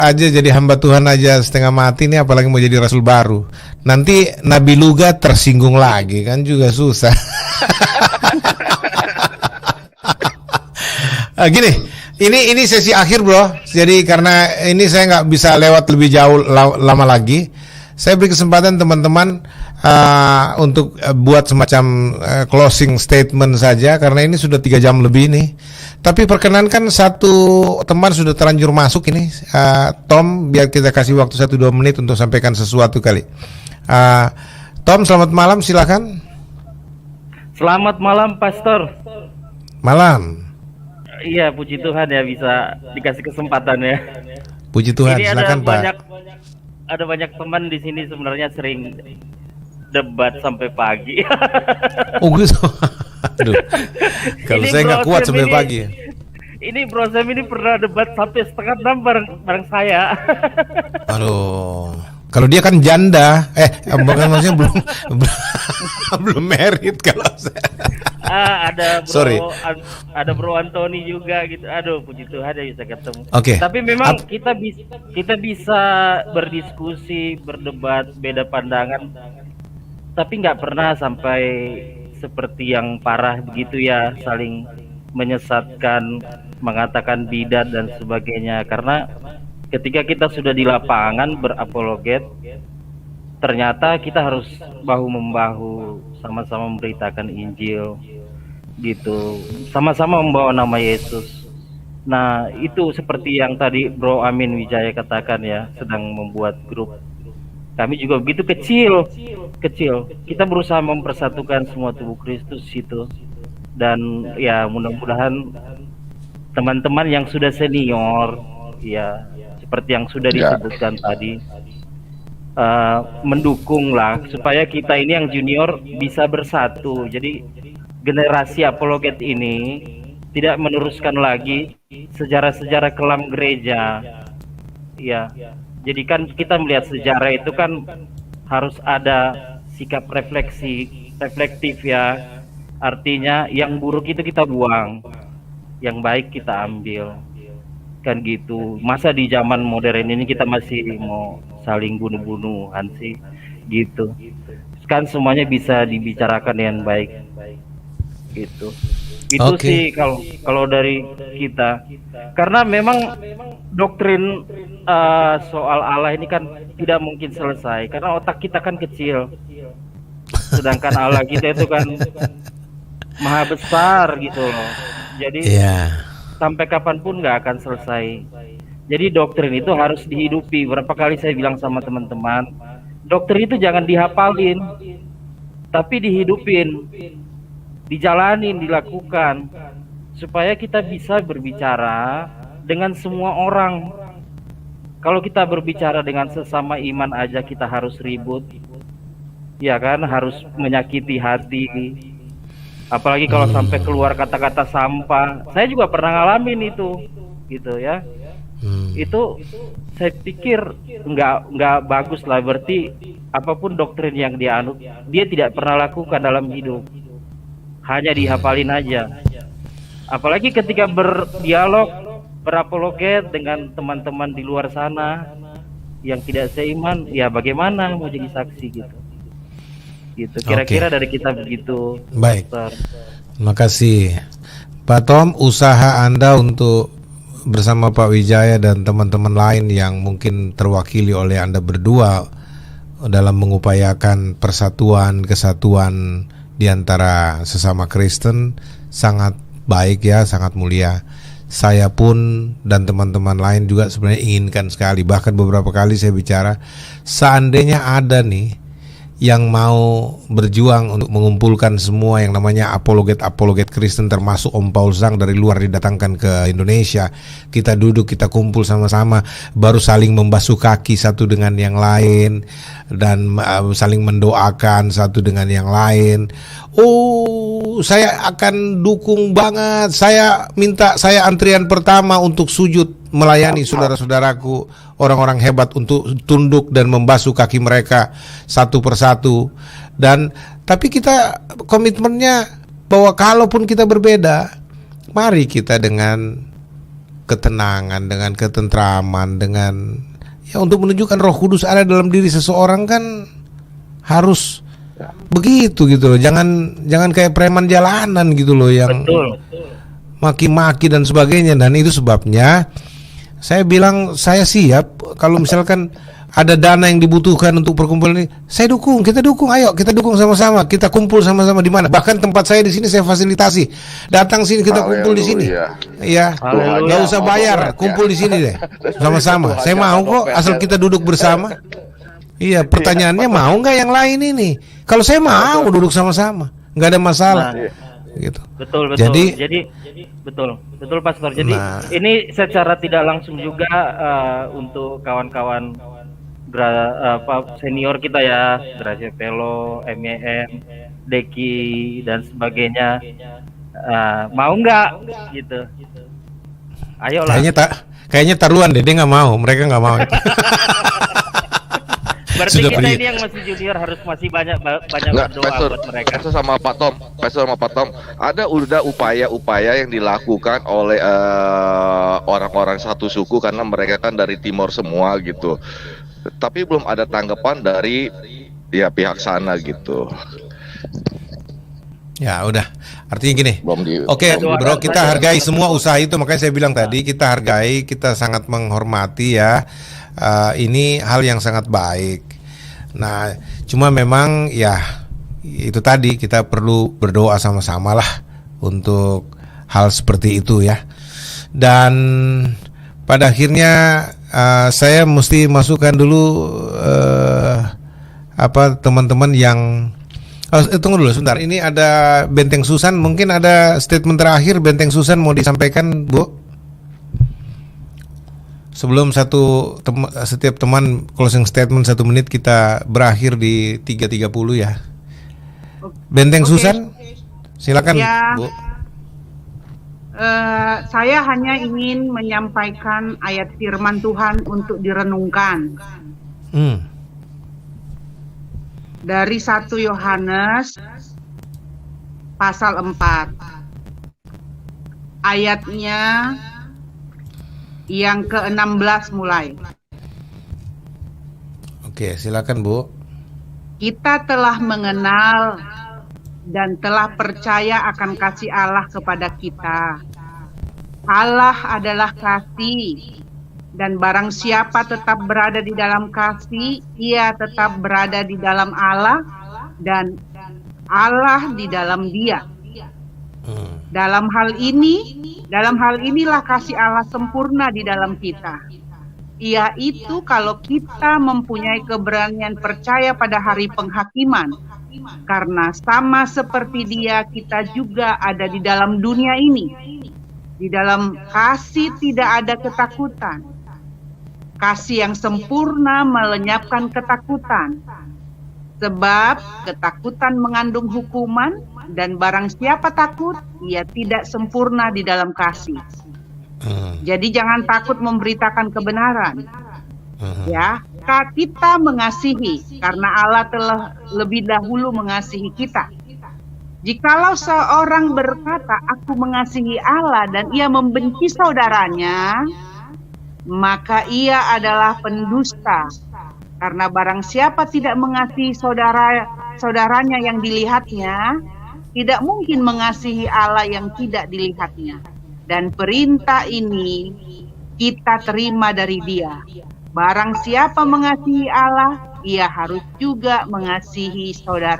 aja jadi hamba Tuhan aja setengah mati nih, apalagi mau jadi rasul baru. Nanti Nabi Luga tersinggung lagi kan juga susah. Gini, ini sesi akhir bro. Jadi karena ini saya nggak bisa lewat lebih jauh lama lagi, saya beri kesempatan teman-teman untuk buat semacam closing statement saja, karena ini sudah 3 jam lebih nih. Tapi perkenankan satu teman sudah terlanjur masuk ini, Tom, biar kita kasih waktu 1-2 menit untuk sampaikan sesuatu kali. Tom, selamat malam, silakan. Selamat malam, Pastor. Malam. Iya, puji Tuhan ya bisa dikasih kesempatan ya. Puji Tuhan, ini silakan Pak. Ada banyak teman di sini sebenarnya sering debat sampai pagi. Oh gitu. Aduh. Kalau saya nggak kuat sampai pagi. Ini Bro Sam ini pernah debat sampai 5:30 bareng saya. Aduh. Kalau dia kan janda, bukan, maksudnya belum married kalau saya. Ada Bro, Sorry. Ada Bro Anthony juga gitu. Aduh, puji Tuhan ya bisa ketemu. Oke. Tapi memang kita bisa berdiskusi, berdebat, beda pandangan. Tapi nggak pernah sampai seperti yang parah begitu ya, saling menyesatkan, mengatakan bidat dan sebagainya. Karena ketika kita sudah di lapangan berapologet, ternyata kita harus bahu-membahu, sama-sama memberitakan Injil gitu, sama-sama membawa nama Yesus. Nah, itu seperti yang tadi Bro Amin Wijaya katakan ya, sedang membuat grup. Kami juga begitu kecil. Kita berusaha mempersatukan semua tubuh Kristus itu. Dan ya mudah-mudahan teman-teman yang sudah senior ya, seperti yang sudah disebutkan tadi, mendukung lah supaya kita ini yang junior bisa bersatu. Jadi generasi apologet ini tidak meneruskan lagi sejarah-sejarah kelam gereja ya. Jadi kan kita melihat sejarah itu kan harus ada sikap reflektif ya. Artinya yang buruk itu kita buang, yang baik kita ambil, kan gitu. Masa di zaman modern ini kita masih mau saling bunuh-bunuhan sih gitu. Kan semuanya bisa dibicarakan dengan baik gitu. Itu sih kalau dari kita. Karena memang doktrin soal Allah ini kan tidak mungkin selesai karena otak kita kan kecil. Sedangkan Allah kita itu kan maha besar gitu loh. Jadi sampai kapanpun nggak akan selesai. Jadi doktrin itu harus dihidupi. Berapa kali saya bilang sama teman-teman, doktrin itu jangan dihafalin, tapi dihidupin, dijalanin, dilakukan, supaya kita bisa berbicara dengan semua orang. Kalau kita berbicara dengan sesama iman aja kita harus ribut, ya kan, harus menyakiti hati. Apalagi kalau sampai keluar kata-kata sampah. Saya juga pernah ngalamin itu, gitu ya. Itu saya pikir nggak bagus lah. Berarti apapun doktrin yang dia anut, dia tidak pernah lakukan dalam hidup, hanya dihafalin aja. Apalagi ketika berdialog, berapologet dengan teman-teman di luar sana yang tidak seiman, ya bagaimana mau jadi saksi gitu. Gitu. Kira-kira dari kita begitu. Baik. Terima kasih Pak Tom. Usaha Anda untuk bersama Pak Wijaya dan teman-teman lain yang mungkin terwakili oleh Anda berdua dalam mengupayakan persatuan, kesatuan di antara sesama Kristen sangat baik ya, sangat mulia. Saya pun dan teman-teman lain juga sebenarnya inginkan sekali. Bahkan beberapa kali saya bicara, seandainya ada nih yang mau berjuang untuk mengumpulkan semua yang namanya apologet Kristen, termasuk Om Paul Zhang dari luar didatangkan ke Indonesia, kita duduk, kita kumpul sama-sama, baru saling membasuh kaki satu dengan yang lain dan saling mendoakan satu dengan yang lain. Oh, saya akan dukung banget. Saya minta, saya antrian pertama untuk sujud melayani saudara-saudaraku, orang-orang hebat, untuk tunduk dan membasuh kaki mereka satu persatu. Dan tapi kita komitmennya bahwa kalaupun kita berbeda, mari kita dengan ketenangan, dengan ketentraman, dengan ya untuk menunjukkan Roh Kudus ada dalam diri seseorang kan harus begitu gitu loh. Jangan kayak preman jalanan gitu loh yang Betul. maki-maki dan sebagainya. Dan itu sebabnya saya bilang saya siap kalau misalkan ada dana yang dibutuhkan untuk perkumpulan ini, saya dukung, kita dukung, ayo kita dukung sama-sama, kita kumpul sama-sama di mana. Bahkan tempat saya di sini saya fasilitasi, datang sini kita kumpul di sini, ya, nggak usah bayar, kumpul di sini deh, sama-sama. Saya mau kok, asal kita duduk bersama. Iya, pertanyaannya mau nggak yang lain ini? Kalau saya mau duduk sama-sama, nggak ada masalah. Gitu. Betul. Jadi betul Pastor. Jadi ini secara tidak langsung juga untuk kawan-kawan senior kita ya, Gracia Pelo, MEM, Deki dan sebagainya, mau nggak gitu? Ayolah. Kayaknya taruhan deh, dia nggak mau, mereka nggak mau. Berarti kita ini yang masih junior harus masih banyak berdoa buat mereka. Pastor sama Pak Tom, udah upaya-upaya yang dilakukan oleh orang-orang satu suku karena mereka kan dari timur semua gitu. Tapi belum ada tanggapan dari pihak sana gitu. Ya udah, artinya gini. Oke, bro, kita hargai semua usaha itu. Makanya saya bilang tadi kita hargai, kita sangat menghormati ya. Ini hal yang sangat baik. Nah, cuma memang ya itu tadi kita perlu berdoa sama-sama lah untuk hal seperti itu ya. Dan pada akhirnya saya mesti masukkan dulu teman-teman yang tunggu dulu sebentar. Ini ada Benteng Susan, mungkin ada statement terakhir Benteng Susan mau disampaikan, Bu? Sebelum setiap teman closing statement 1 menit, kita berakhir di 3.30 ya. Benteng Susan, silakan ya, Bu. Saya hanya ingin menyampaikan ayat firman Tuhan untuk direnungkan. Dari 1 Yohanes pasal 4. Ayatnya yang ke-16 mulai. Oke, silakan Bu. Kita telah mengenal dan telah percaya akan kasih Allah kepada kita. Allah adalah kasih, dan barang siapa tetap berada di dalam kasih, ia tetap berada di dalam Allah, dan Allah di dalam dia. Dalam hal inilah kasih Allah sempurna di dalam kita. Yaitu kalau kita mempunyai keberanian percaya pada hari penghakiman. Karena sama seperti Dia, kita juga ada di dalam dunia ini. Di dalam kasih tidak ada ketakutan. Kasih yang sempurna melenyapkan ketakutan. Sebab ketakutan mengandung hukuman, dan barang siapa takut, ia tidak sempurna di dalam kasih. Jadi jangan takut memberitakan kebenaran. Ya, kita mengasihi karena Allah telah lebih dahulu mengasihi kita. Jikalau seorang berkata, aku mengasihi Allah, dan ia membenci saudaranya, maka ia adalah pendusta. Karena barang siapa tidak mengasihi saudaranya yang dilihatnya, tidak mungkin mengasihi Allah yang tidak dilihatnya. Dan perintah ini kita terima dari Dia. Barang siapa mengasihi Allah, ia harus juga mengasihi saudara.